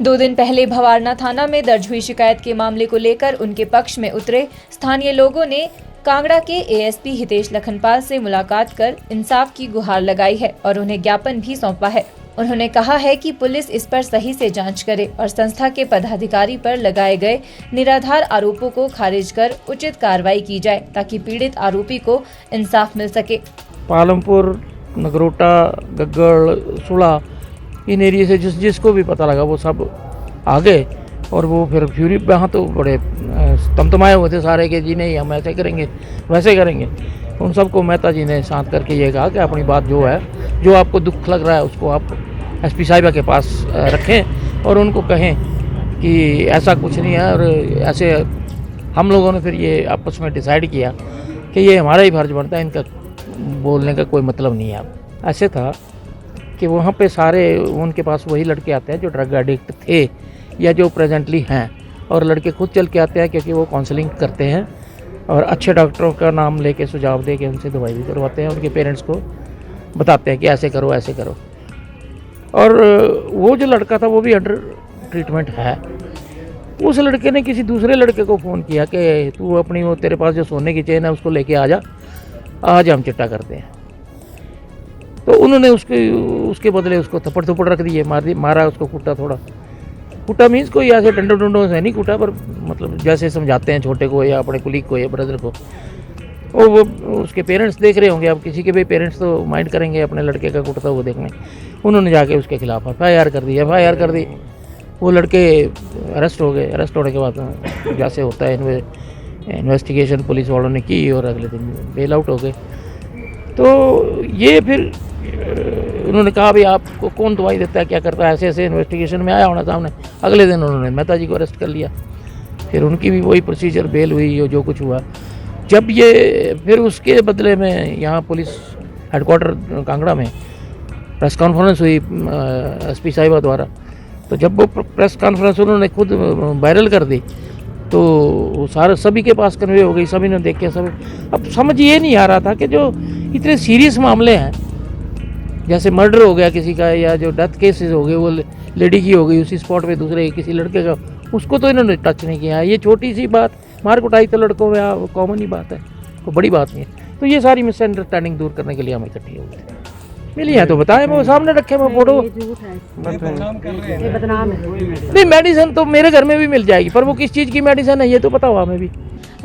2 दिन पहले भवारना थाना में दर्ज हुई शिकायत के मामले को लेकर उनके पक्ष में उतरे स्थानीय लोगों ने कांगड़ा के एएसपी हितेश लखनपाल से मुलाकात कर इंसाफ की गुहार लगाई है और उन्हें ज्ञापन भी सौंपा है। उन्होंने कहा है कि पुलिस इस पर सही से जांच करे और संस्था के पदाधिकारी पर लगाए गए निराधार आरोपों को खारिज कर उचित कार्रवाई की जाए ताकि पीड़ित आरोपी को इंसाफ मिल सके। पालमपुर, नगरोटा, गग्गड़, सुड़ा, इन एरिया से जिसको भी पता लगा वो सब आ गए और वो फिर फ्यूरी वहाँ तो बड़े तमतमाए हुए थे सारे के जी नहीं हम ऐसे करेंगे वैसे करेंगे। उन सबको मेहता जी ने शांत करके ये कहा कि अपनी बात जो है, जो आपको दुख लग रहा है उसको आप एसपी साहिबा के पास रखें और उनको कहें कि ऐसा कुछ नहीं है। और ऐसे हम लोगों ने फिर ये आपस में डिसाइड किया कि ये हमारा ही फर्ज बनता है, इनका बोलने का कोई मतलब नहीं है। अब ऐसे था कि वहाँ पे सारे उनके पास वही लड़के आते हैं जो ड्रग एडिक्ट थे या जो प्रेजेंटली हैं, और लड़के खुद चल के आते हैं क्योंकि वो काउंसलिंग करते हैं और अच्छे डॉक्टरों का नाम लेके सुझाव दे के उनसे दवाई भी करवाते हैं, उनके पेरेंट्स को बताते हैं कि ऐसे करो ऐसे करो। और वो जो लड़का था वो भी अंडर ट्रीटमेंट है। उस लड़के ने किसी दूसरे लड़के को फ़ोन किया कि तू अपनी वो तेरे पास जो सोने की चेन है उसको लेके आ जा, आज हम चिट्टा करते हैं। तो उन्होंने उसके बदले उसको थप्पड़ थप्पड़ रख दिए, मारा उसको, कूटा थोड़ा। कूटा मीन्स कोई ऐसे डंडों डंडों से नहीं कूटा, पर मतलब जैसे समझाते हैं छोटे को या अपने कुलीग को या ब्रदर को। वो उसके पेरेंट्स देख रहे होंगे, अब किसी के भी पेरेंट्स तो माइंड करेंगे अपने लड़के का कूटता हुआ देखने। उन्होंने जाके उसके खिलाफ एफआईआर कर दी। वो लड़के अरेस्ट हो गए। अरेस्ट होने के बाद जैसे होता है इन्वेस्टिगेशन पुलिस वालों ने की और अगले दिन बेल आउट हो गए। तो ये फिर उन्होंने कहा भाई आपको कौन दवाई देता है, क्या करता है, ऐसे ऐसे इन्वेस्टिगेशन में आया होना सामने। अगले दिन उन्होंने मेहता जी को अरेस्ट कर लिया। फिर उनकी भी वही प्रोसीजर, बेल हुई, जो कुछ हुआ। जब ये फिर उसके बदले में यहाँ पुलिस हेडक्वार्टर कांगड़ा में प्रेस कॉन्फ्रेंस हुई एसपी साहिबा द्वारा। तो जब वो प्रेस कॉन्फ्रेंस उन्होंने खुद वायरल कर दी तो वो सारे सभी के पास कन्वे हो गई, सभी ने देख के सब। अब समझ ये नहीं आ रहा था कि जो इतने सीरियस मामले हैं, जैसे मर्डर हो गया किसी का या जो डेथ केसेस हो गए, वो लेडी की हो गई उसी स्पॉट पे, दूसरे किसी लड़के का, उसको तो इन्होंने टच नहीं किया। ये छोटी सी बात, मार कुटाई तो लड़कों में कॉमन ही बात है, कोई बड़ी बात नहीं है। तो ये सारी मिसअंडरस्टैंडिंग दूर करने के लिए हम इकट्ठे हो गए। मिली है तो बताएं, वो सामने रखे मैं फोटो। नहीं, मेडिसिन तो मेरे घर में भी मिल जाएगी, पर वो किस चीज़ की मेडिसिन है ये तो पता हुआ हमें भी।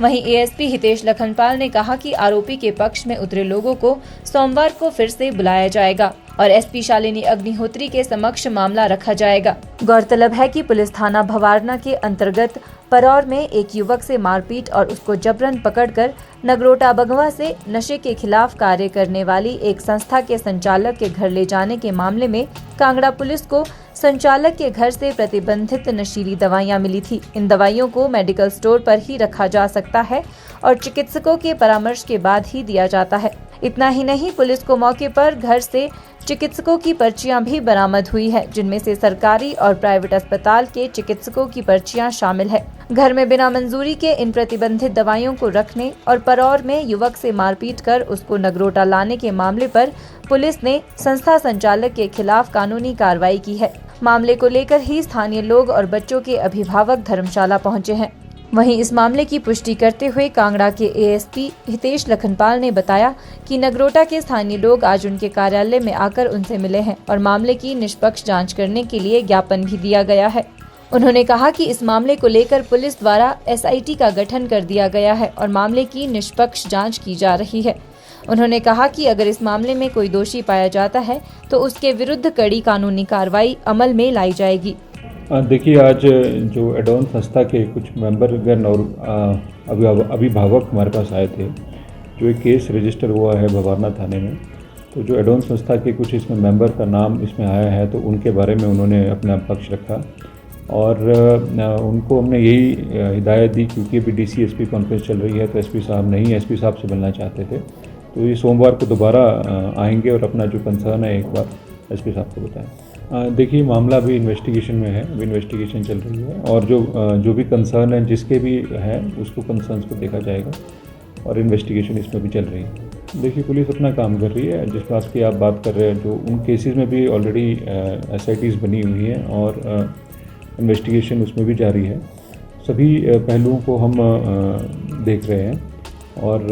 वहीं एएसपी हितेश लखनपाल ने कहा कि आरोपी के पक्ष में उतरे लोगों को सोमवार को फिर से बुलाया जाएगा और एसपी शालिनी अग्निहोत्री के समक्ष मामला रखा जाएगा। गौरतलब है कि पुलिस थाना भवारना के अंतर्गत परौर में एक युवक से मारपीट और उसको जबरन पकड़कर नगरोटा बगवा से नशे के खिलाफ कार्य करने वाली एक संस्था के संचालक के घर ले जाने के मामले में कांगड़ा पुलिस को संचालक के घर से प्रतिबंधित नशीली दवाइयां मिली थी। इन दवाइयों को मेडिकल स्टोर पर ही रखा जा सकता है और चिकित्सकों के परामर्श के बाद ही दिया जाता है। इतना ही नहीं, पुलिस को मौके पर घर से चिकित्सकों की पर्चियां भी बरामद हुई है, जिनमें से सरकारी और प्राइवेट अस्पताल के चिकित्सकों की पर्चियां शामिल है। घर में बिना मंजूरी के इन प्रतिबंधित दवाइयों को रखने और परौर में युवक से मारपीट कर उसको नगरोटा लाने के मामले पर पुलिस ने संस्था संचालक के खिलाफ कानूनी कार्रवाई की है। मामले को लेकर ही स्थानीय लोग और बच्चों के अभिभावक धर्मशाला पहुंचे हैं। वहीं इस मामले की पुष्टि करते हुए कांगड़ा के एएसपी हितेश लखनपाल ने बताया कि नगरोटा के स्थानीय लोग आज उनके कार्यालय में आकर उनसे मिले हैं और मामले की निष्पक्ष जांच करने के लिए ज्ञापन भी दिया गया है। उन्होंने कहा कि इस मामले को लेकर पुलिस द्वारा एसआईटी का गठन कर दिया गया है और मामले की निष्पक्ष जांच की जा रही है। उन्होंने कहा कि अगर इस मामले में कोई दोषी पाया जाता है तो उसके विरुद्ध कड़ी कानूनी कार्रवाई अमल में लाई जाएगी। देखिए, आज जो एडॉन संस्था के कुछ मेंबरगण और अभिभावक हमारे पास आए थे, जो एक केस रजिस्टर हुआ है भवारना थाने में। तो जो एडॉन संस्था के कुछ इसमें मेंबर का नाम इसमें आया है, तो उनके बारे में उन्होंने अपना पक्ष रखा और उनको हमने यही हिदायत दी, क्योंकि अभी डीसी-एसपी कॉन्फ्रेंस चल रही है तो एसपी साहब नहीं, एसपी साहब से मिलना चाहते थे। तो ये सोमवार को दोबारा आएंगे और अपना जो कंसर्न है एक बार एसपी साहब को बताएं। देखिए, मामला अभी इन्वेस्टिगेशन में है, अभी इन्वेस्टिगेशन चल रही है और जो भी कंसर्न है, जिसके भी है, उसको कंसर्न्स को देखा जाएगा और इन्वेस्टिगेशन इसमें भी चल रही है। देखिए, पुलिस अपना काम कर रही है। जिस बात की आप बात कर रहे हैं, जो उन केसेस में भी ऑलरेडी एसआईटीज़ बनी हुई हैं और इन्वेस्टिगेशन उसमें भी जारी है। सभी पहलुओं को हम देख रहे हैं और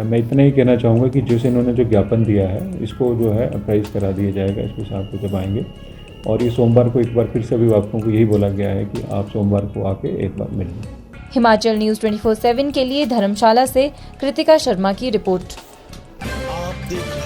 मैं इतना ही कहना चाहूँगा कि जैसे इन्होंने जो ज्ञापन दिया है इसको जो है अप्राइज करा दिया जाएगा इसके साथ को जब आएंगे। और ये सोमवार को एक बार फिर से अभिभावकों को यही बोला गया है कि आप सोमवार को आके एक बार मिलें। हिमाचल न्यूज़ 24/7 के लिए धर्मशाला से कृतिका शर्मा की रिपोर्ट। आप देख